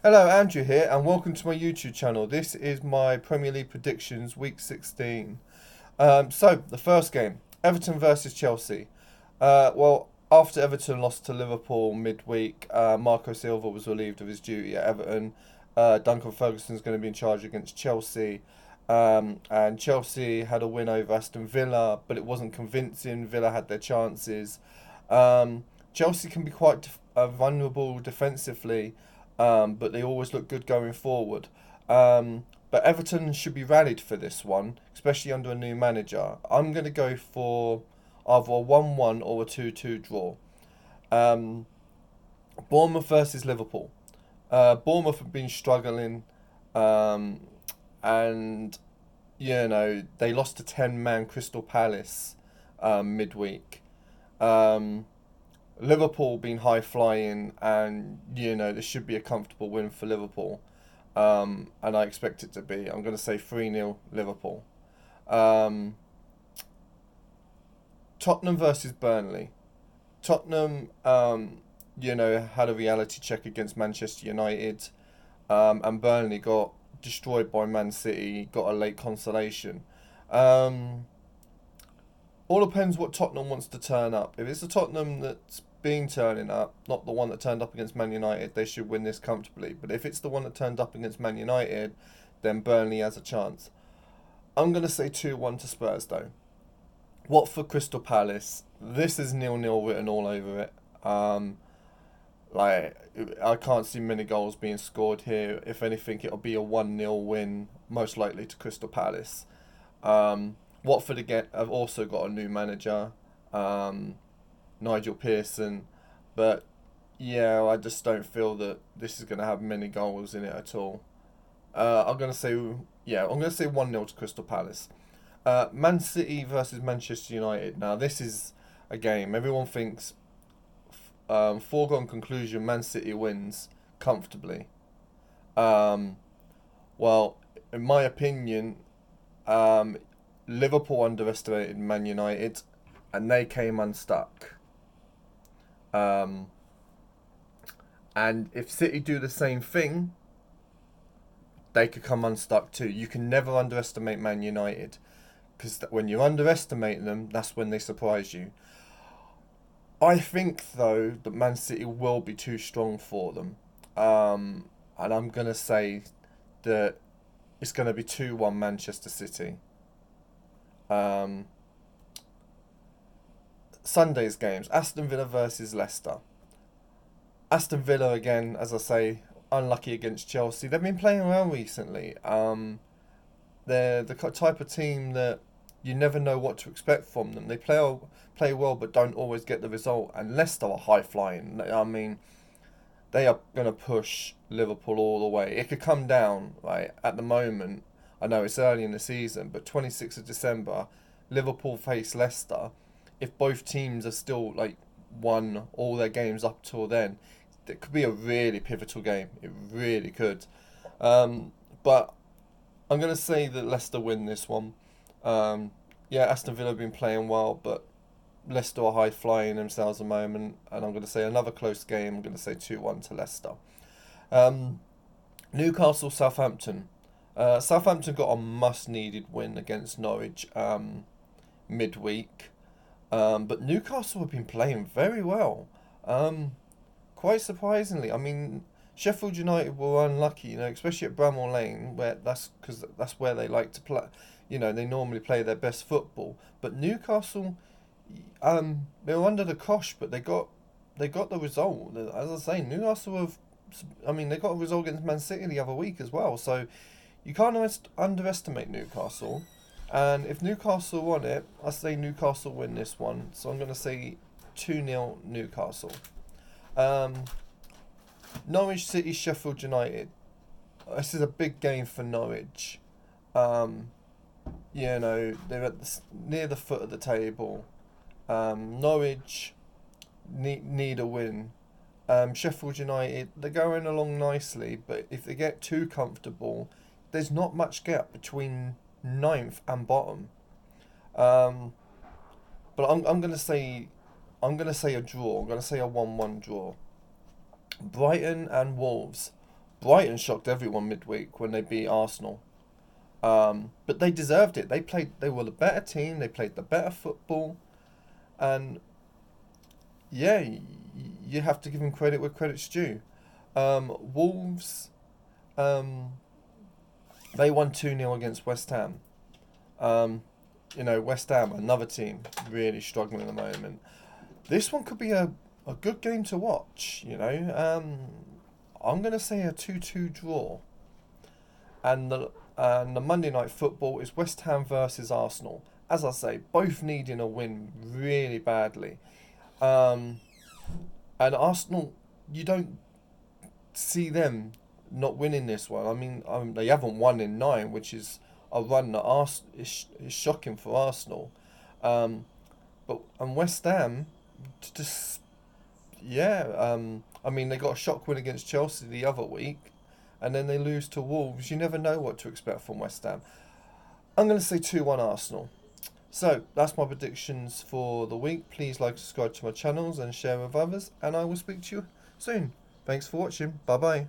Hello, Andrew here, and welcome to my YouTube channel. This is my Premier League predictions, week 16. So, the first game, Everton versus Chelsea. After Everton lost to Liverpool midweek, Marco Silva was relieved of his duty at Everton. Duncan Ferguson's going to be in charge against Chelsea. And Chelsea had a win over Aston Villa, but it wasn't convincing. Villa had their chances. Chelsea can be quite vulnerable defensively, but they always look good going forward. But Everton should be rallied for this one, especially under a new manager. I'm going to go for either a 1-1 or a 2-2 draw. Um, Bournemouth versus Liverpool. Bournemouth have been struggling, um, and they lost to 10-man Crystal Palace midweek. Um, Liverpool been high flying, and this should be a comfortable win for Liverpool. And I expect it to be. I'm going to say 3-0 Liverpool. Um, Tottenham versus Burnley. Tottenham, had a reality check against Manchester United, and Burnley got destroyed by Man City, got a late consolation. Um, all depends what Tottenham wants to turn up. If it's the Tottenham that's been turning up, not the one that turned up against Man United, they should win this comfortably. But if it's the one that turned up against Man United, then Burnley has a chance. I'm going to say 2-1 to Spurs, though. Watford Crystal Palace. This is 0-0 written all over it. Like, I can't see many goals being scored here. If anything, it'll be a 1-0 win, most likely to Crystal Palace. Watford again have also got a new manager, Nigel Pearson, but yeah, I just don't feel that this is going to have many goals in it at all. I'm gonna say 1-0 to Crystal Palace. Man City versus Manchester United. Now this is a game everyone thinks foregone conclusion. Man City wins comfortably. Um, well, in my opinion, um, Liverpool underestimated Man United, and they came unstuck. Um, and if City do the same thing, they could come unstuck too. You can never underestimate Man United, because when you underestimate them, that's when they surprise you. I think though that Man City will be too strong for them, and I'm gonna say that it's gonna be 2-1 Manchester City. Um, Sunday's games: Aston Villa versus Leicester. Aston Villa again, as I say, unlucky against Chelsea. They've been playing well recently. They're the type of team that you never know what to expect from them. They play well, but don't always get the result. And Leicester are high flying. I mean, they are going to push Liverpool all the way. It could come down, right, at the moment. I know it's early in the season, but 26th of December, Liverpool face Leicester. If both teams are still like won all their games up till then, it could be a really pivotal game. It really could. But I'm going to say that Leicester win this one. Um, yeah, Aston Villa have been playing well, but Leicester are high flying themselves at the moment, and I'm going to say another close game. I'm going to say 2-1 to Leicester. Um, Newcastle Southampton. Southampton got a must needed win against Norwich midweek, but Newcastle have been playing very well. Um, Quite surprisingly, I mean, Sheffield United were unlucky, especially at Bramall Lane, where that's because that's where they like to play. They normally play their best football. But Newcastle, they were under the cosh, but they got the result. As I say, Newcastle have, I mean, they got a result against Man City the other week as well. So you can't underestimate Newcastle. And if Newcastle won it, I say Newcastle win this one. So I'm going to say 2-0 Newcastle. Um, Norwich City, Sheffield United. This is a big game for Norwich. Um, they're near the foot of the table. Norwich need a win. Sheffield United, they're going along nicely, but if they get too comfortable, there's not much gap between ninth and bottom. Um, but I'm gonna say a draw. I'm gonna say a 1-1 draw. Brighton and Wolves. Brighton shocked everyone midweek when they beat Arsenal. But they deserved it. They were the better team. They played the better football, and yeah, you have to give them credit where credit's due. Wolves, um, they won 2-0 against West Ham. Um, West Ham, another team, really struggling at the moment. This one could be a good game to watch, I'm going to say a 2-2 draw. And the Monday night football is West Ham versus Arsenal. As I say, both needing a win really badly. Um, and Arsenal, you don't see them not winning this one. I mean, they haven't won in 9, which is a run that is shocking for Arsenal. Um, and West Ham, just yeah. I mean, they got a shock win against Chelsea the other week, and then they lose to Wolves. You never know what to expect from West Ham. I'm going to say 2-1 Arsenal. So, that's my predictions for the week. Please like, subscribe to my channels and share with others, and I will speak to you soon. Thanks for watching. Bye bye.